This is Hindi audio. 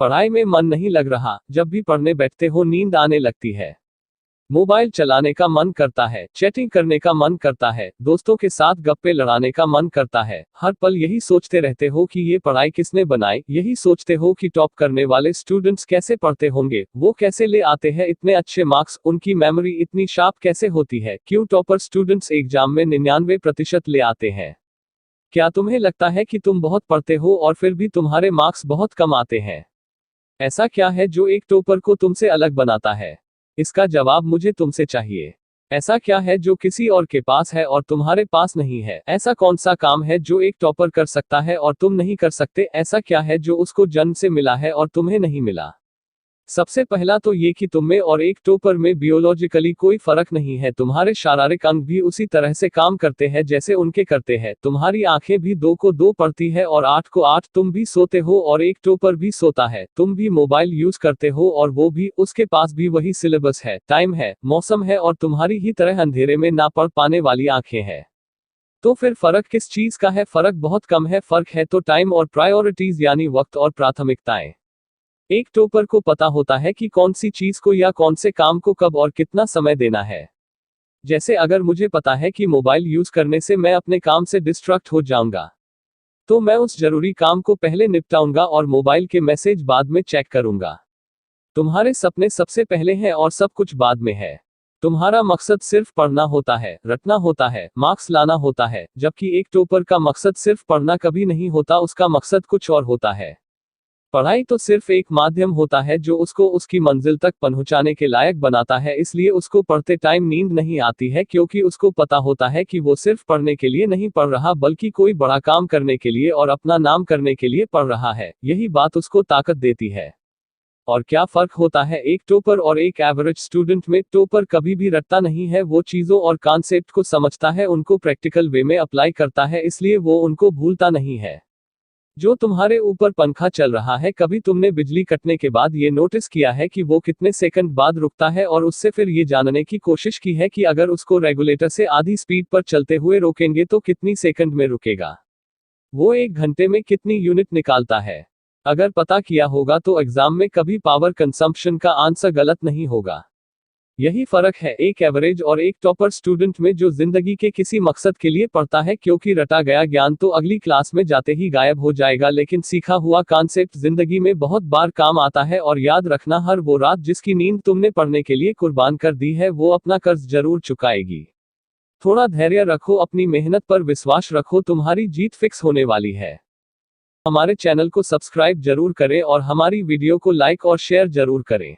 पढ़ाई में मन नहीं लग रहा, जब भी पढ़ने बैठते हो नींद आने लगती है। मोबाइल चलाने का मन करता है, चैटिंग करने का मन करता है, दोस्तों के साथ गप्पे लड़ाने का मन करता है। हर पल यही सोचते रहते हो कि ये पढ़ाई किसने बनाई, यही सोचते हो कि टॉप करने वाले स्टूडेंट्स कैसे पढ़ते होंगे, वो कैसे ले आते हैं इतने अच्छे मार्क्स, उनकी मेमोरी इतनी शार्प कैसे होती है, क्यों टॉपर स्टूडेंट्स एग्जाम में 99% ले आते हैं। क्या तुम्हें लगता है कि तुम बहुत पढ़ते हो और फिर भी तुम्हारे मार्क्स बहुत कम आते हैं? ऐसा क्या है जो एक टॉपर को तुमसे अलग बनाता है? इसका जवाब मुझे तुमसे चाहिए। ऐसा क्या है जो किसी और के पास है और तुम्हारे पास नहीं है? ऐसा कौन सा काम है जो एक टॉपर कर सकता है और तुम नहीं कर सकते? ऐसा क्या है जो उसको जन्म से मिला है और तुम्हें नहीं मिला? सबसे पहला तो ये कि तुम में और एक टॉपर में बियोलॉजिकली कोई फर्क नहीं है। तुम्हारे शारीरिक अंग भी उसी तरह से काम करते हैं जैसे उनके करते हैं। तुम्हारी आंखें भी 2 को 2 पढ़ती है और 8 को 8। तुम भी सोते हो और एक टॉपर भी सोता है। तुम भी मोबाइल यूज करते हो और वो भी, उसके पास भी वही सिलेबस है, टाइम है, मौसम है और तुम्हारी ही तरह अंधेरे में ना पढ़ पाने वाली आंखें हैं। तो फिर फर्क किस चीज का है? फर्क बहुत कम है। फर्क है तो टाइम और प्रायोरिटीज, यानी वक्त और प्राथमिकताएं। एक टॉपर को पता होता है कि कौन सी चीज को या कौन से काम को कब और कितना समय देना है। जैसे अगर मुझे पता है कि मोबाइल यूज करने से मैं अपने काम से डिस्ट्रैक्ट हो जाऊंगा, तो मैं उस जरूरी काम को पहले निपटाऊंगा और मोबाइल के मैसेज बाद में चेक करूंगा। तुम्हारे सपने सबसे पहले हैं और सब कुछ बाद में है। तुम्हारा मकसद सिर्फ पढ़ना होता है, रटना होता है, मार्क्स लाना होता है, जबकि एक टॉपर का मकसद सिर्फ पढ़ना कभी नहीं होता, उसका मकसद कुछ और होता है। पढ़ाई तो सिर्फ एक माध्यम होता है जो उसको उसकी मंजिल तक पहुंचाने के लायक बनाता है। इसलिए उसको पढ़ते टाइम नींद नहीं आती है, क्योंकि उसको पता होता है कि वो सिर्फ पढ़ने के लिए नहीं पढ़ रहा, बल्कि कोई बड़ा काम करने के लिए और अपना नाम करने के लिए पढ़ रहा है। यही बात उसको ताकत देती है। और क्या फर्क होता है एक टॉपर और एक एवरेज स्टूडेंट में? टॉपर कभी भी रटता नहीं है, वो चीजों और कॉन्सेप्ट को समझता है, उनको प्रैक्टिकल वे में अप्लाई करता है, इसलिए वो उनको भूलता नहीं है। जो तुम्हारे ऊपर पंखा चल रहा है, कभी तुमने बिजली कटने के बाद ये नोटिस किया है कि वो कितने सेकंड बाद रुकता है, और उससे फिर ये जानने की कोशिश की है कि अगर उसको रेगुलेटर से आधी स्पीड पर चलते हुए रोकेंगे तो कितनी सेकंड में रुकेगा? वो 1 घंटे में कितनी यूनिट निकालता है? अगर पता किया होगा तो एग्जाम में कभी पावर कंजम्पशन का आंसर गलत नहीं होगा। यही फर्क है एक एवरेज और एक टॉपर स्टूडेंट में, जो जिंदगी के किसी मकसद के लिए पढ़ता है, क्योंकि रटा गया ज्ञान तो अगली क्लास में जाते ही गायब हो जाएगा, लेकिन सीखा हुआ कॉन्सेप्ट जिंदगी में बहुत बार काम आता है। और याद रखना, हर वो रात जिसकी नींद तुमने पढ़ने के लिए कुर्बान कर दी है, वो अपना कर्ज जरूर चुकाएगी। थोड़ा धैर्य रखो, अपनी मेहनत पर विश्वास रखो, तुम्हारी जीत फिक्स होने वाली है। हमारे चैनल को सब्सक्राइब जरूर करें और हमारी वीडियो को लाइक और शेयर जरूर करें।